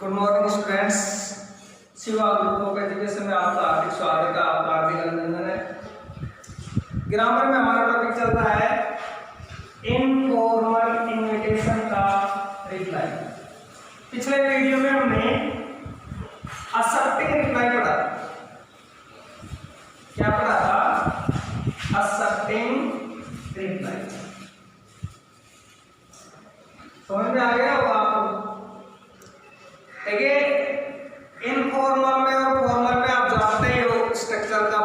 Good morning students. Shiva group of education में आपका हार्दिक स्वागत है, आपका हार्दिक अभिनंदन है। ग्रामर में हमारा टॉपिक चल रहा है इनफॉर्मल इनविटेशन का रिप्लाई। पिछले वीडियो में हमने असर्टिंग रिप्लाई पढ़ा। क्या पढ़ा था? Asserting reply. समझ में आ गया होगा आपको? देखिए, इनफॉर्मल में और फॉर्मल में आप जानते ही हो स्ट्रक्चर का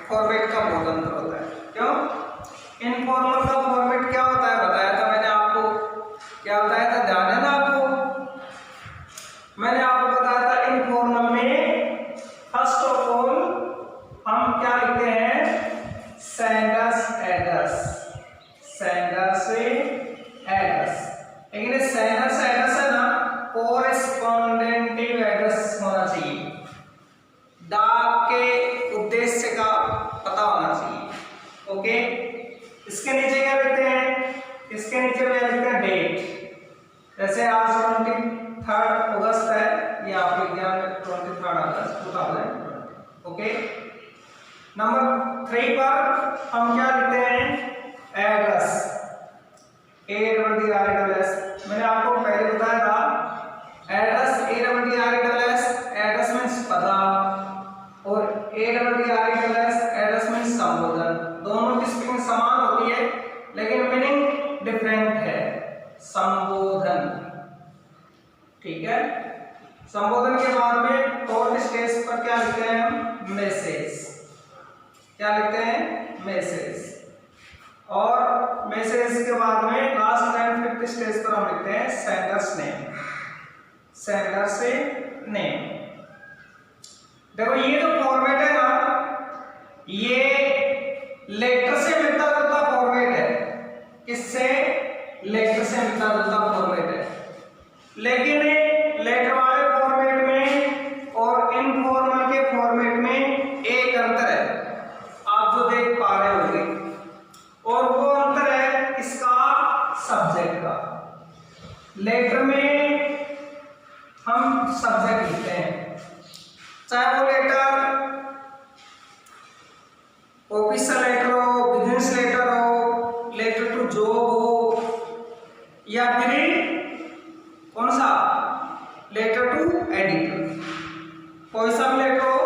फॉर्मेट का बहुत अंतर होता है। क्यों? इनफॉर्मल का फॉर्मेट क्या होता है बताया था मैंने आपको। क्या बताया था? ध्यान है ना आपको? मैंने आपको बताया था इनफॉर्मल में फर्स्ट ऑफ ऑल हम क्या लिखते हैं? Sender's address. Sender's address. लेकिन सेंडर्स एड्रेस है ना, कोरेस्पोंडेंटिव एड्रेस होना चाहिए। डाक के उद्देश्य का पता होना चाहिए। ओके, इसके नीचे क्या लिखते हैं? इसके नीचे क्या लिखते हैं? डेट। जैसे आज 23 अगस्त है, ये आप विज्ञान में 23 अगस्त 2020। ओके, नंबर 3 पर हम क्या लिखते हैं? एड्रेस। ADDRESS। मैंने आपको पहले बताया था एड्रेस ADDRESS, एड्रेस मींस पता, और ADDRESS एड्रेस मींस संबोधन। दोनों की स्पेलिंग समान होती है लेकिन मीनिंग डिफरेंट है। संबोधन, ठीक है। संबोधन के बाद में फोर्थ स्टेज पर क्या लिखते हैं हम? मैसेज। क्या लिखते हैं? मैसेज। और मैसेज के बाद में लास्ट एंड फिफ्थ स्टेज पर हम लिखते हैं सेंडर्स नेम। Sender's name. देखो, ये जो फॉर्मेट है ना, ये लेटर से मिलता जुलता फॉर्मेट है। किससे? लेटर से मिलता जुलता फॉर्मेट है। लेकिन लेटर वाले फॉर्मेट में और इनफॉर्मल के फॉर्मेट में एक अंतर है, आप जो देख पा रहे होंगे, और वो अंतर है इसका सब्जेक्ट का। लेटर में हम सब्जेक्ट लिखते हैं, चाहे वो लेटर ऑफिशियल लेटर हो, बिजनेस लेटर हो, लेटर टू जॉब हो, या फिर कौन सा लेटर टू एडिटर, कोई सा भी लेटर हो,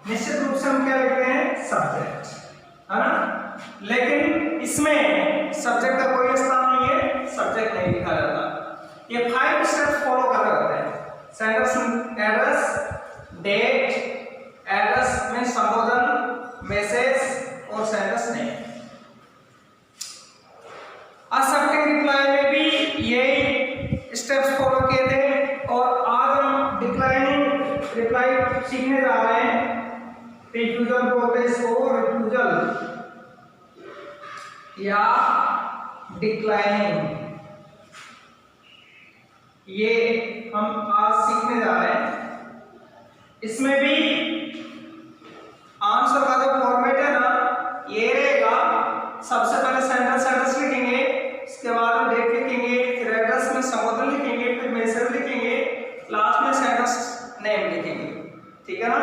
निश्चित रूप से हम क्या लिखते हैं? सब्जेक्ट, है ना। लेकिन इसमें सब्जेक्ट का कोई स्थान नहीं है, सब्जेक्ट नहीं लिखा जाता। ये 5 स्टेप्स फॉलो कर रहे होते हैं। सेंडर्स एड्रेस, डेट, एड्रेस में संबोधन, मैसेज और सेंडर्स नेम। असर्टिंग रिप्लाई में भी यही स्टेप्स फॉलो किए थे, और आज हम डिक्लाइनिंग रिप्लाई सीखने जा रहे हैं। रिफ्यूजल प्रोसेस को रिफ्यूजल या डिक्लाइनिंग, ये हम आज सीखने जा रहे हैं। इसमें भी आंसर का जो फॉर्मेट है ना, ये रहेगा। सबसे पहले सेंडर्स एड्रेस लिखेंगे, इसके बाद हम डेट लिखेंगे, फिर एड्रेस में संबोधन लिखेंगे, फिर मैसेज लिखेंगे, लास्ट में सेंडर्स नेम लिखेंगे। ठीक है ना?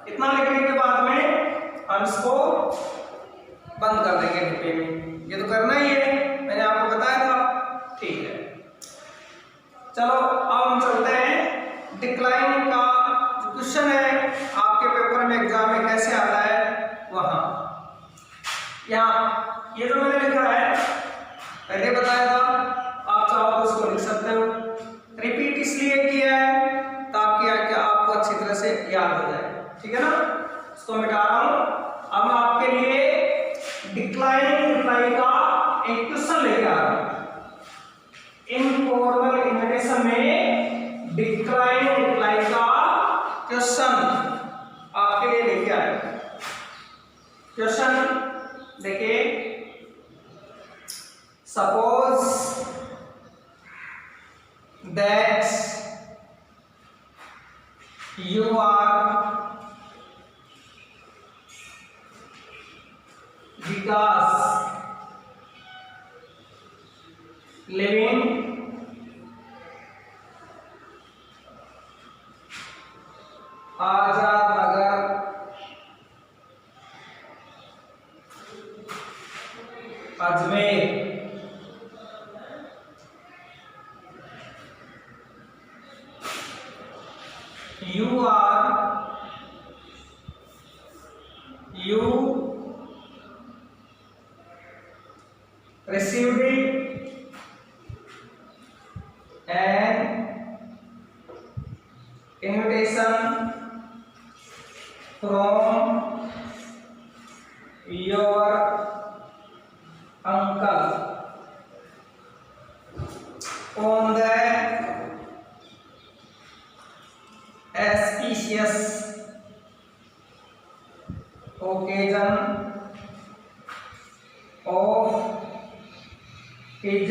इतना लिखने के बाद में हम इसको बंद कर देंगे डिब्बे में। ये तो करना ही है, मैंने आपको बताया था। ठीक है, चलो अब हम चलते हैं डिक्लाइन का जो क्वेश्चन है आपके पेपर में एग्जाम में कैसे आता है वहां। यहाँ ये जो मैंने लिखा है पहले बताया था, आप चाहो तो उसको लिख सकते हो। रिपीट इसलिए किया है ताकि आपको अच्छी तरह से याद हो जाए। ठीक है ना? इसको मिटा रहा हूं। अब मैं आपके लिए डिक्लाइनिंग रिप्लाई का एक क्वेश्चन लेके आ रहा हूं। इनफॉर्मल इनविटेशन में डिक्लाइनिंग रिप्लाई का क्वेश्चन आपके लिए लेके आया। क्वेश्चन देखिए, suppose that you are Vikas living Azad Nagar, Ajmer. You received an invitation from your uncle on the auspicious occasion of his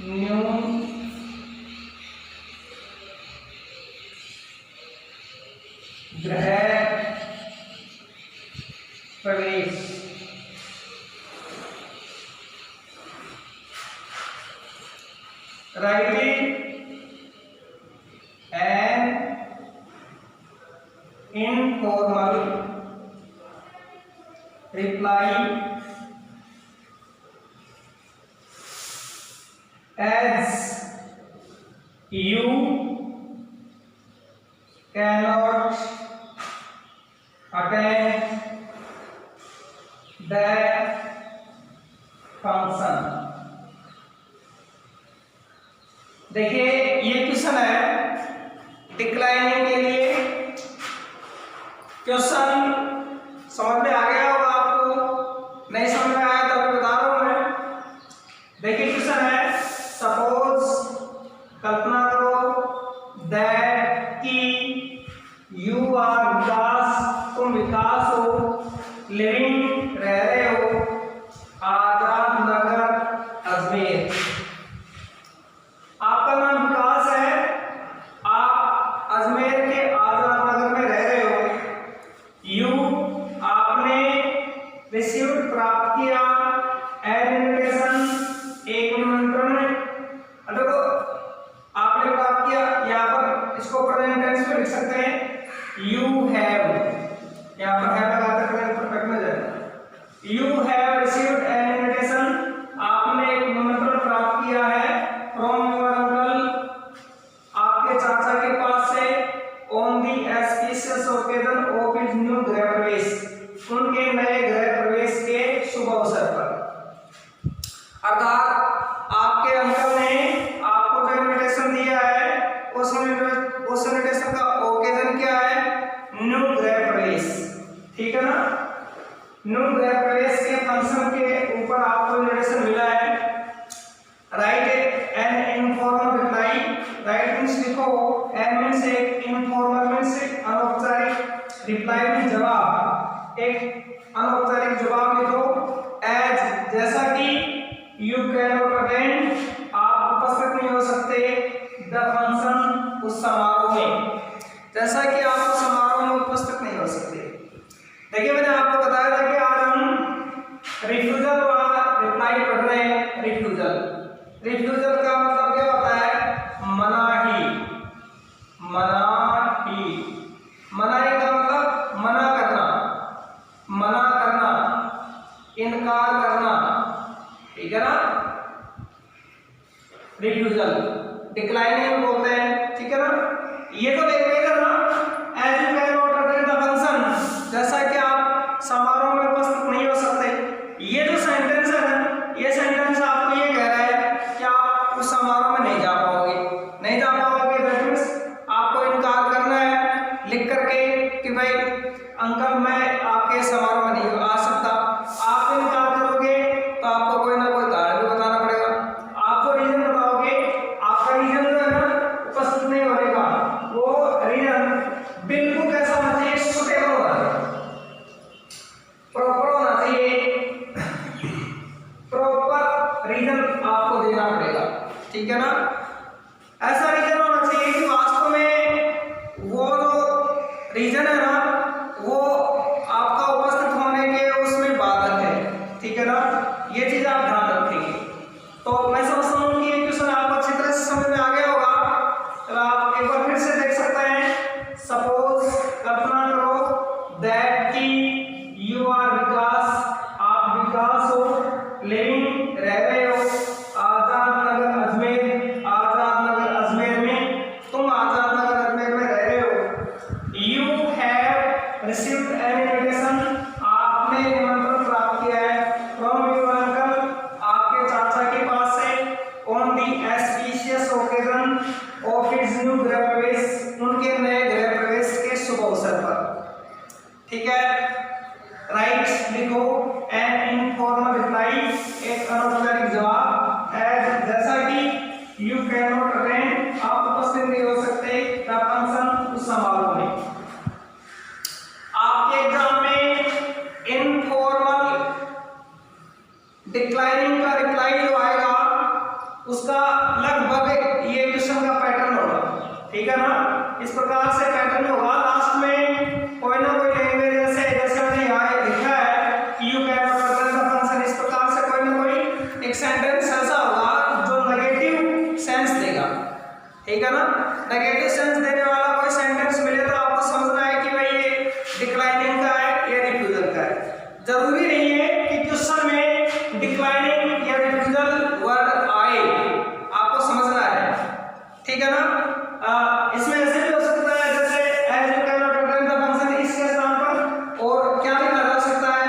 new गृह प्रवेश। Writing an informal reply as you cannot attend the function। देखिए ये question है declining के लिए। Question समझ में आ गया होगा आपको, नहीं समझ में आया तो अभी बता रहा हूं मैं। देखिए क्वेश्चन है, सपोज कल्पना करो दैट कि यू आर विकास, तुम विकास हो, लिविंग रह रहे हो आजाद नगर अजमेर। आपका नाम विकास है, आप अजमेर के आजाद नगर में रह रहे हो। यू आपने रिसीव्ड प्राप्त किया एन इन्विटेशन, एक निमंत्रण। देखो आपने प्राप्त किया, यहाँ पर इसको प्रेजेंट टेंस में लिख सकते हैं यू हैव, यहाँ पर है लगाकर प्रेजेंट परफेक्ट में जाएगा। You have received an invitation, आपने एक निमंत्रण प्राप्त किया है फ्रॉम योर अंकल, आपके चाचा के पास से, on the auspicious occasion of his new griha प्रवेश, उनके नए गृह प्रवेश के शुभ अवसर पर। अर्थात आपके अंकल ने आपको जो इन्विटेशन दिया है उस इन्विटेशन का ओकेजन क्या है, न्यू गृह प्रवेश, ठीक है ना। न्यू गृह प्रवेश के फंक्शन के ऊपर आपको इन्विटेशन मिला है। Right an informal reply, right means लिखो, एन मींस एक, इनफॉर्मल मींस अनौपचारिक, रिप्लाई मींस जवाब, एक अनौपचारिक जवाब लिखो। एज जैसा कि यू कैन नॉट अटेंड, आप उपस्थित नहीं हो सकते, द फंक्शन उस समारोह में, जैसा कि आप उस समारोह में उपस्थित नहीं हो सकते। देखिए मैंने आपको बताया था कि आज हम रिफ्यूजल वाला रिप्लाई पढ़ रहे हैं। रिफ्यूजल का मतलब क्या होता है, मनाही। मनाही का मतलब मना करना, इनकार करना, ठीक है ना। रिफ्यूजल डिक्लाइनिंग बोलते हैं, ठीक है ना। ये तो लैंग्वेज है ना, as you can not attend the function, जैसा कि आप समारोह में उपस्थित नहीं हो सकते। ये जो सेंटेंस है ना, ये सेंटेंस आपको ये कह रहा है कि आप उस समारोह में नहीं जा पाओगे, दैट मींस आपको इनकार करना है लिख करके कि भाई अंकल मैं आपके समारोह में नहीं आ सकता। आप इनकार करोगे तो आपको कोई ना कोई कारण भी बताना पड़ेगा। आपको रीजन बताओगे, आपका रीजन जो है ना उपस्थित नहीं होने का, वो रीजन बिल्कुल कैसा होना चाहिए, सुटेबल होना चाहिए, प्रॉपर होना चाहिए, प्रॉपर रीजन आपको देना पड़ेगा, ठीक है ना। ऐसा रीजन होना चाहिए कि वास्तव में वो जो रीजन है ना वो आपका उपस्थित होने के उसमें बाधक है, ठीक है ना। ये चीज आप ध्यान रखेंगे। तो मैं समझता हूँ कि ये क्वेश्चन आपको अच्छी तरह से समझ में आ गया होगा। चलो आप एक बार यू कैन नॉट अटेंड, आप उपस्थित नहीं हो सकते द फंक्शन, उस समारोह में। आपके एग्जाम में इनफॉर्मल डिक्लाइनिंग का रिप्लाई जो आएगा उसका लगभग ये क्वेश्चन का पैटर्न होगा, ठीक है ना। इस प्रकार से पैटर्न होगा, लास्ट में कोई ना कोई लैंग्वेज जैसे मैंने यहाँ लिखा है कि you can not attend the function, इस प्रकार से कोई ना कोई एक सेंटेंस ऐसा होगा जो नेगेटिव सेंस देगा, ठीक है ना। नेगेटिव सेंस देने वाला कोई सेंटेंस मिले तो आपको समझना है कि भाई ये डिक्लाइनिंग का है या रिफ्यूजल का है। जरूरी नहीं है कि क्वेश्चन में डिक्लाइनिंग या रिफ्यूजल वर्ड आए, आपको समझना है, ठीक है ना। इसमें ऐसे भी हो सकता है जैसे as you can not attend the function, इसके स्थान पर और क्या लिखा जा सकता है,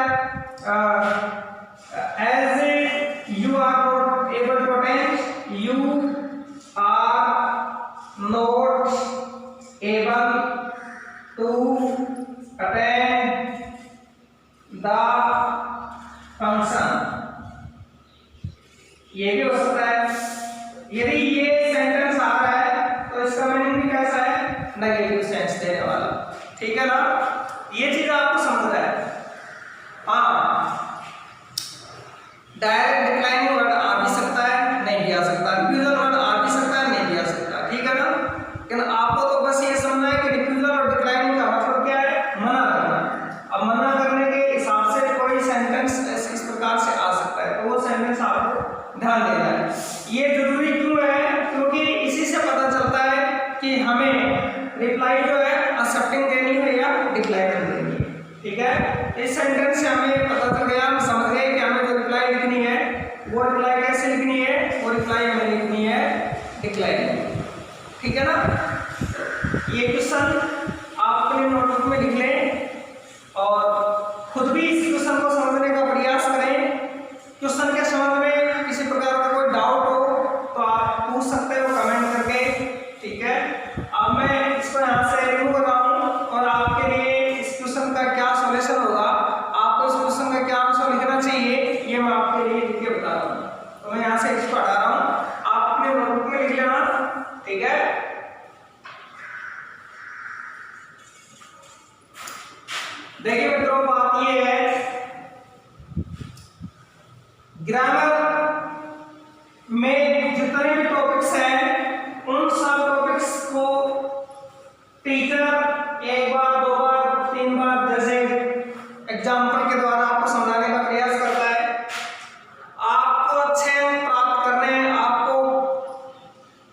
as you are not able to attend, you are not able to attend the function, ये भी हो सकता है। यदि ये सेंटेंस आ रहा है तो इसका मीनिंग भी कैसा है, नेगेटिव सेंस देने वाला, ठीक है ना। ये चीज आपको समझना है। हाँ, डायरेक्ट डिक्लाइनिंग वर्ड आ भी सकता है, नहीं भी आ सकता, रिफ्यूजल वर्ड आ भी सकता है, नहीं भी आ सकता, ठीक है ना। लेकिन आपको तो बस ये समझना है कि रिफ्यूजल और डिक्लाइनिंग का मतलब क्या है, मना करना। अब मना करने के हिसाब से कोई सेंटेंस इस प्रकार से आ सकता है, तो वो सेंटेंस आपको ध्यान देना है। ये जरूरी क्यों है, क्योंकि इसी से पता चलता है कि हमें रिप्लाई जो है एक्सेप्टिंग देनी है या डिक्लाइनिंग देनी है, ठीक है। इस सेंटेंस से हमें पता चल गया, हम समझ गए कि हमें जो रिप्लाई लिखनी है वो रिप्लाई कैसे लिखनी है, वो रिप्लाई हमें लिखनी है डिक्लाइनिंग, ठीक है ना। ये क्वेश्चन आप अपने नोटबुक में लिख लें और खुद भी इस क्वेश्चन को समझने का प्रयास करें। क्वेश्चन के संबंध में किसी प्रकार का कोई डाउट हो तो आप पूछ सकते हो कमेंट करके, ठीक है। अब मैं इसको यहाँ से रिमूव कर रहा हूँ और आपके लिए इस क्वेश्चन का क्या सॉल्यूशन होगा, आपको इस क्वेश्चन का क्या आंसर लिखना चाहिए, ये मैं आपके लिए लिख के बता रहा हूँ। तो मैं यहाँ से इसको हटा रहा हूँ, आप अपने नोटबुक में लिख लेना, ठीक है। देखिए मित्रों, बात ये है, ग्रामर में जितने भी टॉपिक्स हैं उन सब टॉपिक्स को टीचर एक बार, दो बार, तीन बार जैसे एग्जाम्पल के द्वारा आपको समझाने का प्रयास करता है। आपको अच्छे अंक प्राप्त करने हैं, आपको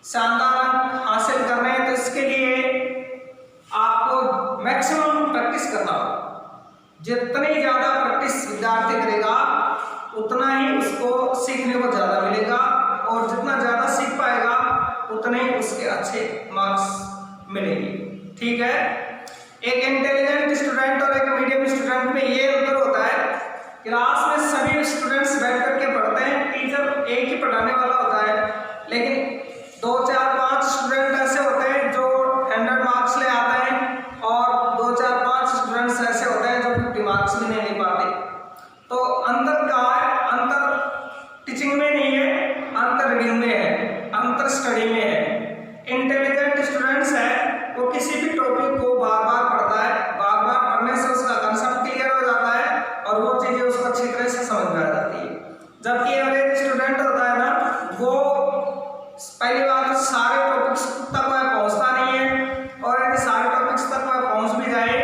शानदार अंक हासिल करने हैं, तो इसके लिए आपको मैक्सिमम प्रैक्टिस करना होगा। जितनी ज्यादा प्रैक्टिस विद्यार्थी करेगा उतना ही उसको सीखने को ज्यादा मिलेगा, और जितना ज्यादा सीख पाएगा उतने ही उसके अच्छे मार्क्स मिलेंगे, ठीक है। एक इंटेलिजेंट स्टूडेंट और एक मीडियम स्टूडेंट में ये अंतर होता है, क्लास में सभी स्टूडेंट्स बैठ करके पढ़ते हैं, टीचर एक ही पढ़ाने वाला होता है, लेकिन 2, 4, 5 स्टूडेंट ऐसे होते हैं जो 100 मार्क्स ले आते हैं, और 2, 4, 5 स्टूडेंट्स ऐसे होते हैं जो 50 मार्क्स भी नहीं ले पाते। तो अंतर कहाँ है, अंतर टीचिंग में नहीं है, अंतर रीडिंग में है, अंतर स्टडी में है। इंटेलिजेंट स्टूडेंट्स है वो किसी भी टॉपिक को बार बार पढ़ता है, बार बार पढ़ने से उसका कंसेप्ट क्लियर हो जाता है और वो चीजें उसको अच्छी तरह से समझ में आ जाती है। जबकि एवरेज स्टूडेंट होता है ना, वो पहली बात सारे टॉपिक्स तक वह पहुंचता नहीं है, और यदि सारे टॉपिक्स तक वह पहुंच भी जाए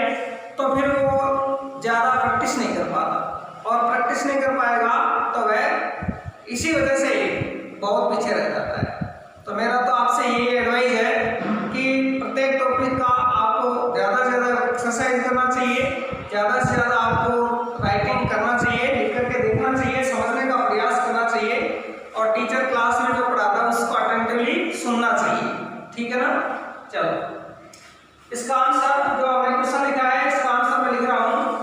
तो फिर वो ज्यादा प्रैक्टिस नहीं कर पाता, और प्रैक्टिस नहीं कर पाएगा तो वह इसी वजह से बहुत पीछे रह जाता है। तो मेरा तो आपसे यही एडवाइस है कि प्रत्येक टॉपिक का आपको ज़्यादा से ज़्यादा एक्सरसाइज करना चाहिए, ज़्यादा से ज़्यादा आपको राइटिंग करना चाहिए, लिख करके देखना चाहिए, समझने का प्रयास करना चाहिए, और टीचर क्लास में जो पढ़ाता है उसको अटेंटिवली सुनना चाहिए, ठीक है ना। चलो, इसका आंसर जो हमने क्वेश्चन लिखा है, इसका आंसर मैं लिख रहा हूँ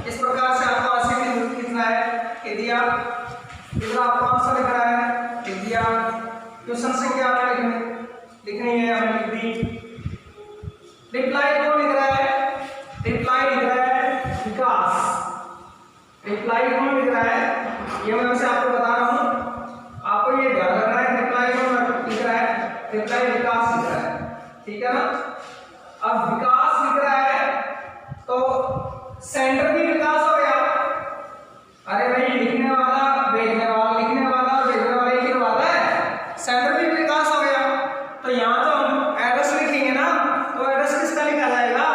इस प्रकार से। आपको आंसर कितना है लिख दिया, इधर आपको आंसर लिख रहा है, लिख दिया। क्वेश्चन संख्या हमें लिखनी है, हमें लिख दी। रिप्लाई कौन लिख रहा है, रिप्लाई लिख रहा है विकास, रिप्लाई कौन लिख रहा है, ये मैं लिखने वाला भेजने वाला, लिखने वाला भेजने वाला एक ही तो बात है, सेंडर भी विकास हो गया। तो यहाँ तो हम एड्रेस लिखेंगे ना, तो एड्रेस किसका लिखा जाएगा,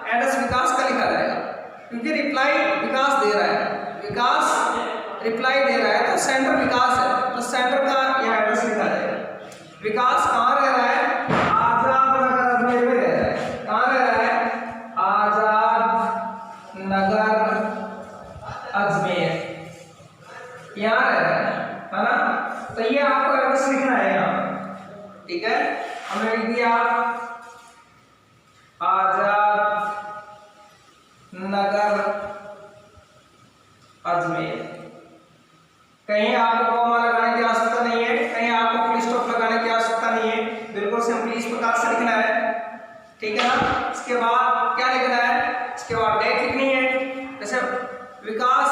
एड्रेस विकास का लिखा जाएगा, क्योंकि रिप्लाई विकास दे रहा है, विकास रिप्लाई दे रहा है, तो सेंडर विकास है, तो सेंडर का यह एड्रेस लिखा जाएगा। विकास कहाँ रह रहा है, आजाद नगर अजमेर में रह रहा है। कहाँ रह रहा है, आजाद नगर अजमेर, यहाँ रह रहा है ना। तो ये आपको एड्रेस लिखना है यहाँ, ठीक है। हमने लिख दिया आजाद नगर अजमेर। कहीं आपको कॉमा लगाने की आवश्यकता नहीं है, कहीं आपको फुल स्टॉप लगाने की आवश्यकता नहीं है, बिल्कुल सिंपली इस प्रकार से लिखना है, ठीक है ना। इसके बाद क्या लिखना है, इसके बाद डेट लिखनी है। जैसे विकास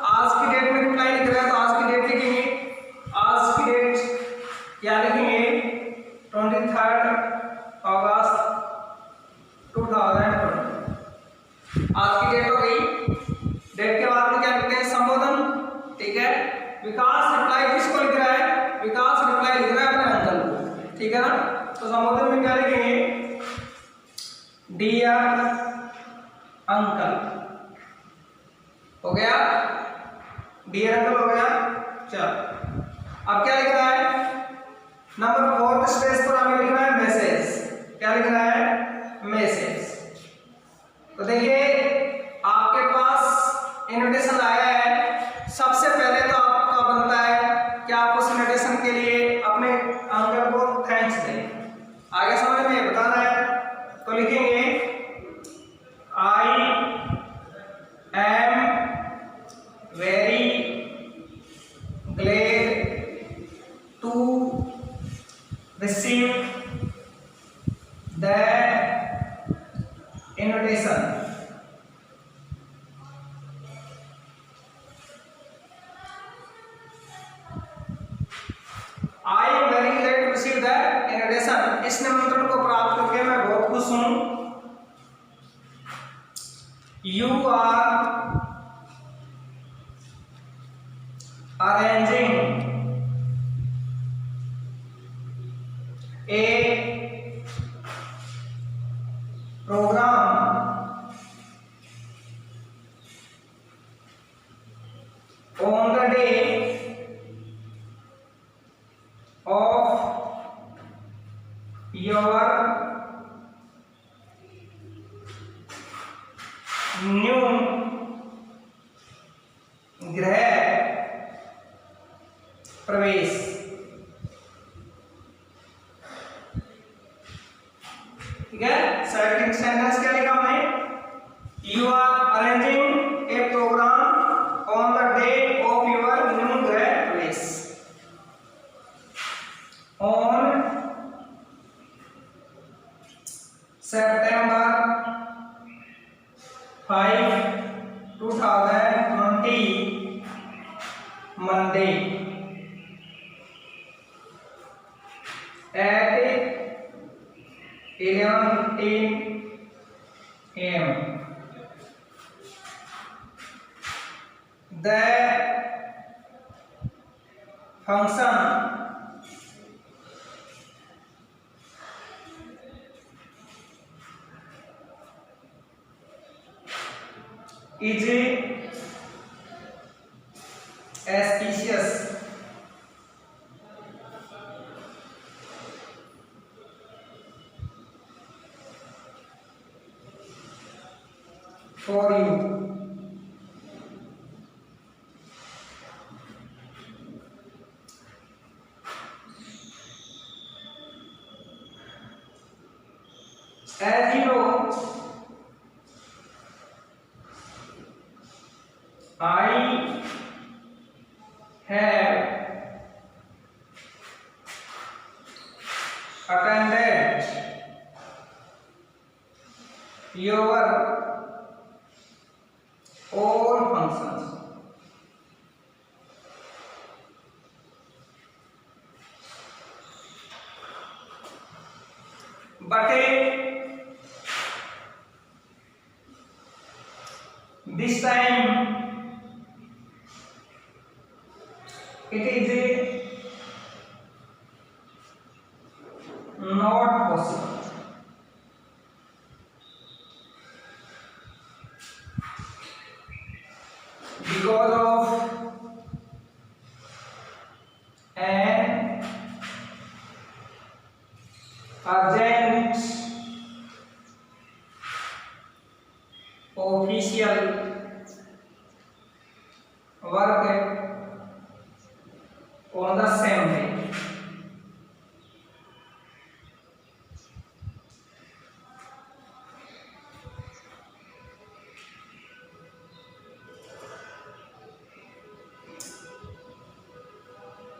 आज की डेट में रिप्लाई लिख रहा है, तो आज की डेट लिखेंगे, आज की डेट क्या लिखेंगे, 23 अगस्त 2020। आज की डेट हो गई। डेट के बाद में क्या लिखते हैं, संबोधन, ठीक है। विकास रिप्लाई किसको लिख रहा है, विकास रिप्लाई लिख रहा है अपने अंकल को, ठीक है ना। तो संबोधन में क्या लिखेंगे, डियर अंकल, हो गया, डियर अंकल हो गया। चलो अब क्या लिख रहा है, नंबर 4 स्पेस पर हमें लिखना है मैसेज। क्या लिखना है, मैसेज। तो देखिए आपके पास इनविटेशन आया है, सबसे पहले तो आपका बनता है कि आप उस इनविटेशन के लिए अपने अंकल को थैंक्स दें। आगे समझ में बताना है, तो लिखेंगे I am very glad to receive the invitation. I am very glad to receive the invitation. इस निमंत्रण को प्राप्त करके मैं बहुत खुश हूं। You are arranging a program on the day of your new गृह प्रवेश। ठीक है, सेकंड सेंटेंस क्या लिखा हमने, you are arranging a program on the day of your new griha pravesh. On September 5, 2020 Monday at 11:15 AM. The function is auspicious for you. As you know, I have attended your all functions. But this time it is not possible. Because of an urgent official work on the same day.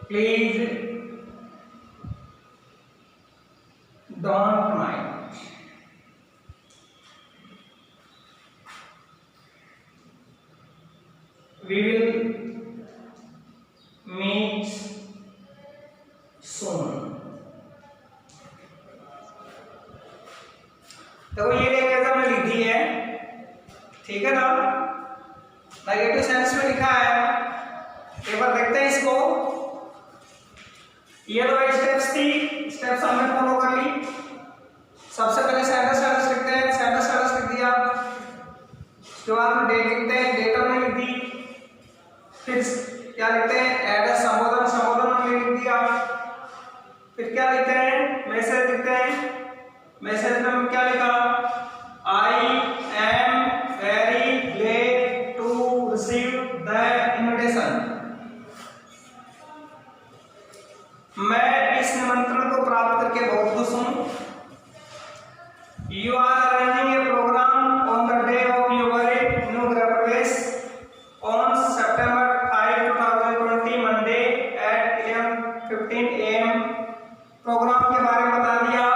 Please don't mind. We will meet soon. देखो ये लेकर हमने लिख दी है, ठीक है ना। Negative sense में लिखा है, एक बार देखते हैं इसको। ये दो स्टेप्स थी, स्टेप्स हमने फॉलो कर ली। सबसे पहले सेंटर लिखते हैं, सेंटर लिख दिया। उसके बाद में डेट लिखते हैं, डेट हमने लिख दी। फिर क्या लिखते हैं, एड्रेस संबोधन हमने लिख दिया। फिर क्या लिखते हैं, मैसेज लिखते हैं। मैसेज में हम क्या लिखा, I am very glad to receive the invitation. मैं इस निमंत्रण को प्राप्त करके बहुत खुश हूं। You are arranging a program on the day of your new griha pravesh on September 5, 2020 Monday at 11:15 AM। Program के बारे में बता दिया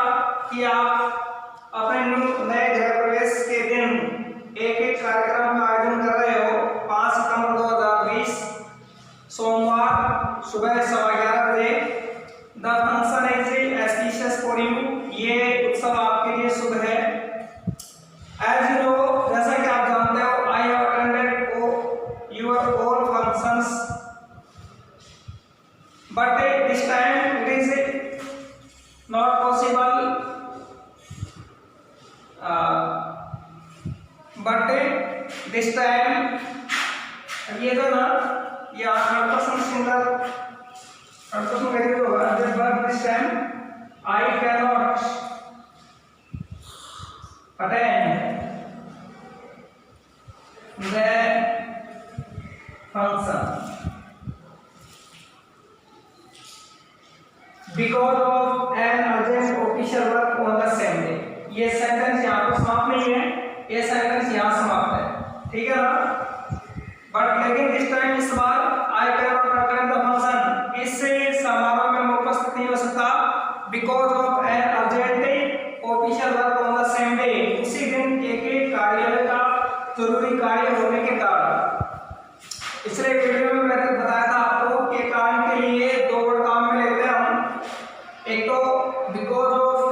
कि आप अपने नए गृह प्रवेश के दिन एक कार्यक्रम का आयोजन कर रहे हो। 5 सितंबर 2020 सोमवार सुबह 11:15 बजे। The function is auspicious for you. ये उत्सव आपके लिए शुभ है। As you know, जैसा कि आप जानते हो, I have attended your all functions, but this time it is not possible. But this time ये जो ना, ये 100% सिंगल 100% वेरिएबल होगा। But this time I cannot attend the function because of an urgent official work on the same day। ये sentence यहाँ पर समाप्त नहीं है, ये सेंटेंस यहाँ समाप्त है, ठीक है ना। बट लेकिन इस टाइम इस बार I cannot attend the function, इस समारोह में मैं उपस्थित नहीं हो सकता। Because of an urgent official work on the same day, उसी दिन एक कार्यालय का जरूरी कार्य होने के कारण। इसलिए वीडियो में मैंने बताया था आपको कि कारण के लिए 2 वर्ड काम में लेते हैं हम। एक तो because of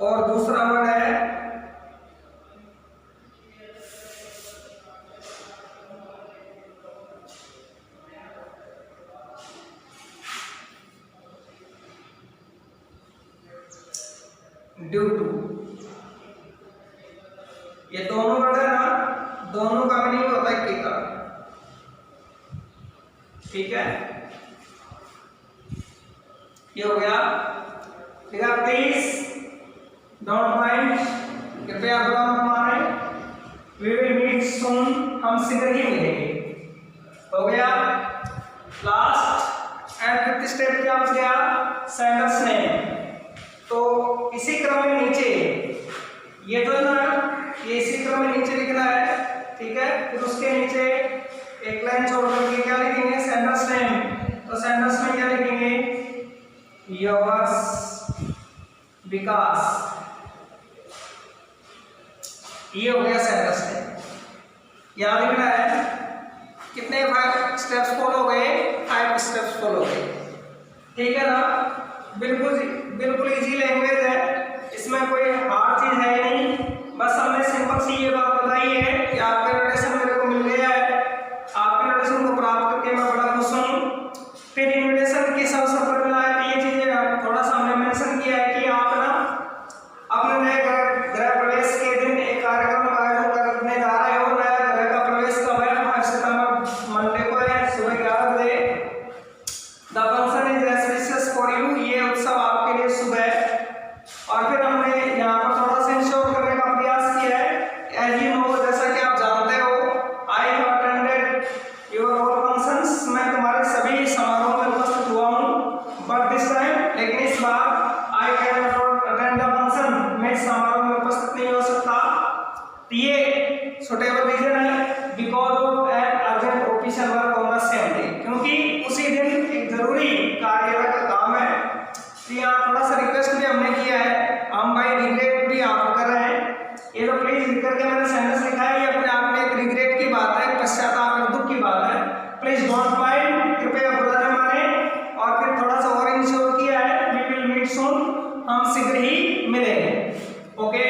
और दूसरा वर्ड है ड्यू टू। ये दोनों वर्ड है ना, दोनों का मीनिंग होता है के कारण, ठीक है। ये हो गया, ठीक है। प्लीज डोंट माइंड, कृपया बुरा मत माने। वी विल मीट सून, हम शीघ्र ही मिलेंगे। हो गया। लास्ट एंड 5th स्टेप क्या बच गया, सेंडर्स नेम। तो इसी क्रम में नीचे ये जो है ना, ये इसी क्रम में नीचे लिखना है, ठीक है। फिर उसके नीचे एक लाइन छोड़ करके क्या लिखेंगे, सेंडर्स नेम। तो सेंडर्स में क्या लिखेंगे, योर्स विकास। ये हो गया सेंडर्स नेम। यहाँ लिखना है कितने 5 स्टेप्स फॉलो हो गए, 5 स्टेप्स फॉलो हो गए, ठीक है ना। बिल्कुल इजी लैंग्वेज है, इसमें कोई हार्ड चीज है नहीं। बस हमने सिंपल सी ये बात बताई है कि आपका इनविटेशन मेरे को मिल गया है। आपके इनविटेशन को प्राप्त करके मैं बड़ा खुश हूँ। फिर इन्विटेशन किस अवसर पर मिला है, तो ये चीजें थोड़ा सा हमने मेंशन किया है कि आप ना अपने नए गृह प्रवेश के दिन एक कार्यक्रम का आयोजन करने जा रहे हो। नया गृह का प्रवेश कब है? 5 सितंबर मंडे को है, सुबह 11 बजे। The function is auspicious for you, ये उत्सव आपके लिए शुभ है। और फिर हमने यहाँ पर थोड़ा सा इंश्योर करने का प्रयास किया है, एज यू नो, जैसा कि आप जानते हो, I have attended your all functions, मैं तुम्हारे सभी समारोह में उपस्थित हुआ हूँ। बट दिस टाइम, लेकिन इस बार I can not attend the function, मैं इस समारोह में उपस्थित नहीं हो सकता। ये सुटेबल रीजन है because of an urgent official work on the same day, क्योंकि उसी दिन एक जरूरी कार्य का काम है। तो यहाँ थोड़ा सा रिक्वेस्ट भी हमने किया है, हम भाई रिग्रेट भी आप कर रहे हैं। ये तो प्लीज लिख करके मैंने सेंटेंस लिखा है, ये अपने आप में एक रिग्रेट की बात है, पश्चाताप एक दुख की बात है। प्लीज डोंट माइंड, कृपया बुरा न माने। और फिर थोड़ा सा और इंश्योर किया है, वी विल मीट सून, हम शीघ्र ही मिलेंगे। ओके।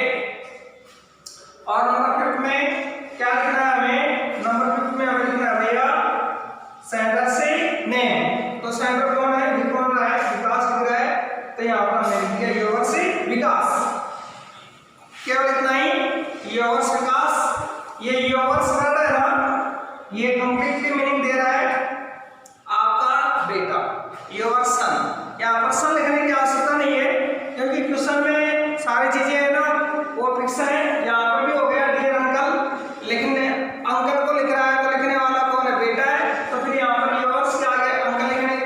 और नंबर 5 में क्या लिखना है हमें? नंबर 5 में हमें लिखना है भैया सेंटर से नेम। तो सेंटर कौन है? कौन रहा है? विकास लिख रहा है, तो यहाँ पर हमने लिख दिया योर से विकास। केवल इतना ही, योर्स विकास। ये योर्स वर्ड है ना, ये कंप्लीटली मीनिंग दे रहा है आपका बेटा, योर सन। यहाँ पर सन लिखने की आवश्यकता नहीं है, क्योंकि क्वेश्चन में सारी चीजें है ना वो फिक्स है। यहाँ पर भी हो गया डियर अंकल, लिखने अंकल को लिख रहा है, तो लिखने वाला कौन है? बेटा है। तो फिर यहाँ पर योर्स के आगे अंकल लिखने,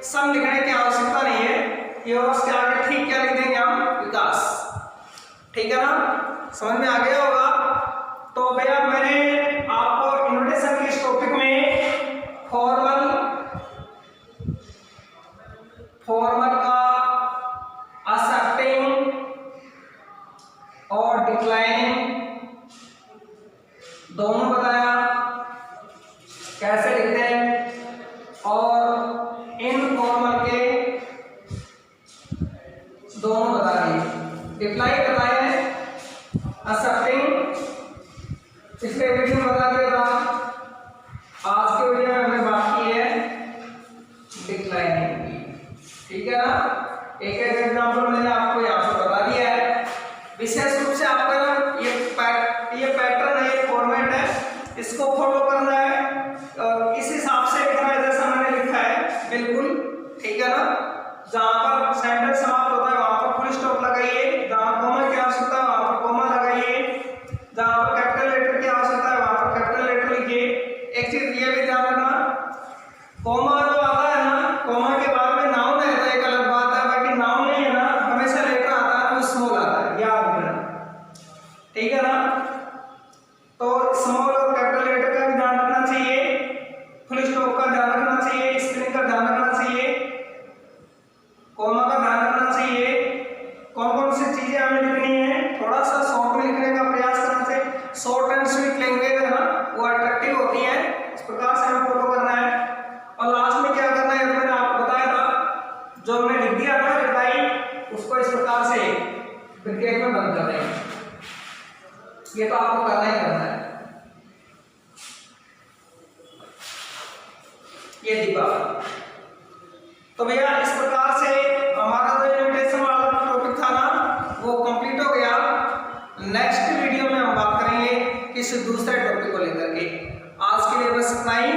सन लिखने की आवश्यकता नहीं है। योर्स के आगे ठीक क्या लिख देंगे हम? विकास। ठीक है ना, समझ में आ गया होगा। तो भैया मैंने आपको इन्विटेशन के इस टॉपिक में फॉर्मल का एक्सेप्टिंग और डिक्लाइनिंग दोनों बताया, कैसे लिखते हैं, और इनफॉर्मल के दोनों बता दिए। डिक्लाइन बताए, एक्सेप्टिंग पिछले वीडियो में बता दिया था। आज के वीडियो में हमने बात की है डिक्लाइनिंग की। ठीक है ना, एक एक एग्जांपल मैंने आपको यहाँ पर बता दिया है। विशेष रूप से आपका ये पैटर्न है, ये फॉर्मेट है, इसको फॉलो करना है, इस हिसाब से लिखना है जैसा मैंने लिखा है, बिल्कुल। ठीक है ना, जहाँ पर सेंटेंस समाप्त होता है वहां पर फुल स्टॉप लगाइए, जहाँ कॉमा की आवश्यकता है वहां पर कॉमा लगाइए, जहाँ पर कैपिटल लेटर की आवश्यकता है वहां पर कैपिटल लेटर लिखिए। एक चीज ये भी ध्यान रखना, कॉमा जो आता है ना, कॉमा के बाद में नाउन है तो एक अलग बात है, बाकी नाउन नहीं है ना, हमेशा लेटर आता है तो स्मॉल आता है, याद रखना। ठीक है ना, तो स्मॉल और कैपिटल लेटर का भी ध्यान रखना चाहिए, फुल स्टॉप का ध्यान रखना चाहिए, स्पेलिंग का ध्यान रखना चाहिए, कॉमा का ध्यान रखना चाहिए। कौन कौन सी चीजें हमें लिखनी है, थोड़ा सा शॉर्ट में लिखने का प्रयास करना चाहिए। शॉर्ट एंड स्वीट लैंग्वेज है ना, वो अट्रैक्टिव होती है, इस प्रकार से हमें फॉलो करना है। और लास्ट में क्या करना है, तो मैंने आपको बताया था, जो हमने लिख दिया था रिप्लाई, उसको इस प्रकार से ब्रैकेट में बंद कर देंगे। ये तो आपको करना ही करना है। ये दीपा। तो भैया इस प्रकार से हमारा जो इन्विटेशन वाला टॉपिक था ना वो कंप्लीट हो गया। नेक्स्ट वीडियो में हम बात करेंगे किसी दूसरे टॉपिक को लेकर के। आज के लिए बस इतना ही।